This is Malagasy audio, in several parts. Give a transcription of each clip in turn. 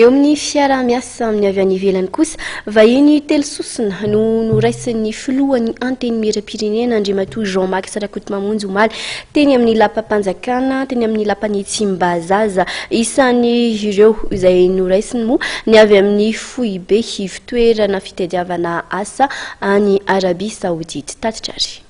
Eo amin'ny fiara-miasa amin'ny avy any ivelany kosa, vahiny telo sosina no noraisin'ny filohan'ny anteny miram-pirenena Andriamatoa Jean-Marc Sarakotomamonjy omaly teny amin'ny lapam-panjakana, teny amin'ny lapan'ny Tsimbazaza. Isan'ny ireo izay noraisiny moa ny avy amin'ny Foibe fitoerana fitadiavana asa any Arabia Saoudite. Tatitrary.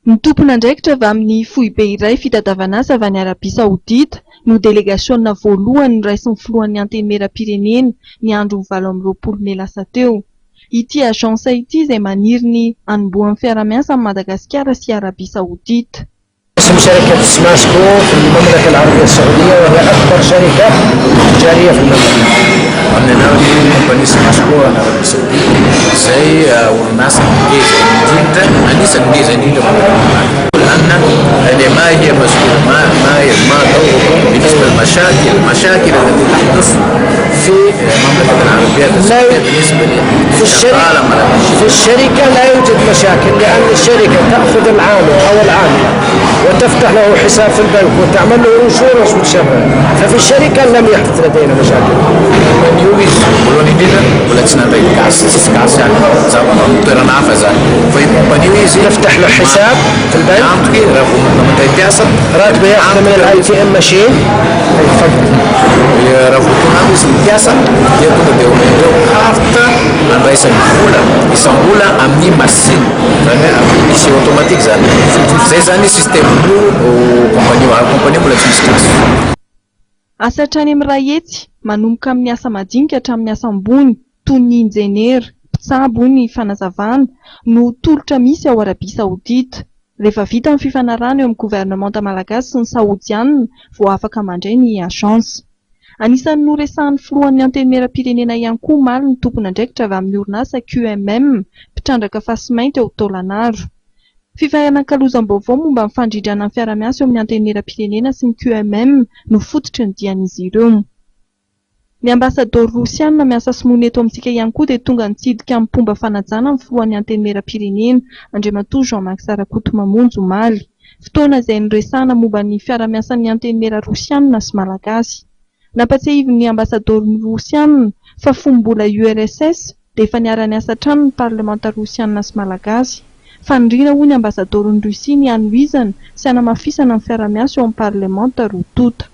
Ny tompon'andraikitra avy amin'ny Foibe iray fitadiavana asa avy any Arabia Saoudite no delegasiona voalohany noraisin'ny filohan'ny anteny miram-pirenena ny andro 20 Mey lasa teo. Ity agence ity izay maniry ny anombohan'ny fiara-miasa amin'ny Madagasikara sy Arabia Saoudite. اسم شركة سماسكو في المملكة العربية السعودية وهي أكبر شركة تجارية في المملكة. عندنا كومباني سماسكو العربية السعودية زي والناس مميزة جدا، الناس مميزة جدا لأن ما هي مسؤولة ما دورهم بالنسبة للمشاكل التي تحدث في المملكة العربية السعودية بالنسبة في الشركة لا يوجد مشاكل، لأن الشركة تأخذ العامل أو العاملة وتفتح له حساب في البنك وتعمل له انشورنس وتشغله، ففي الشركة لم يحدث لدينا مشاكل. تفتح له حساب في البنك، راتبه ياخذ من الاي تي ام ماشين. Asa hatrany amin'ny Rahetsy manomboka amin'ny asa madinika hatramin'ny asa ambony toy ny injenera, mpitsabo, ny fanazavana no tolotra misy ao Arabia Saoudite. Rehefa vita ny fifanarana eo amin'ny gouvernemanta malagasy sy ny saodianina vao afaka mandray ny agence. Anisan'ny noresahan'ny filohan'ny anteny miram-pirenena ihany koa omaly ny tompon'andraikitra avy amin'ny orinasa QMM mpitrandraka fasimainty eo Taolagnaro. Fifanan-kalozam-baovao momba ny fandridrana ny fiara-miasa eo amin'ny anteny miram-pirenena sy ny QMM no fototry ny dian'izy ireo. Ny ambasador rosiana miasa sinoana eto amintsika ihany koa dia tonga nitsidika amin'ny pomba fanajana amin'ny filohan'ny anteny miram-pirenena Andriamatoa Jean-Marc Sarakotomamonjy omaly. Fotoana izay noresahana momba ny fiara-miasan'ny anteny mera rosiana sy malagasy. Nampatsiahivin'ny ambasador rosiana fa fombola URSS dia efa niara-niasa hatrany ny parlemanta rosiana sy malagasy. Faniriana hoy ny ambasador ny Rusia ny hanohizana sy hanamafisana ny fiara-miasa eo amin'ny parlemanta roa tota.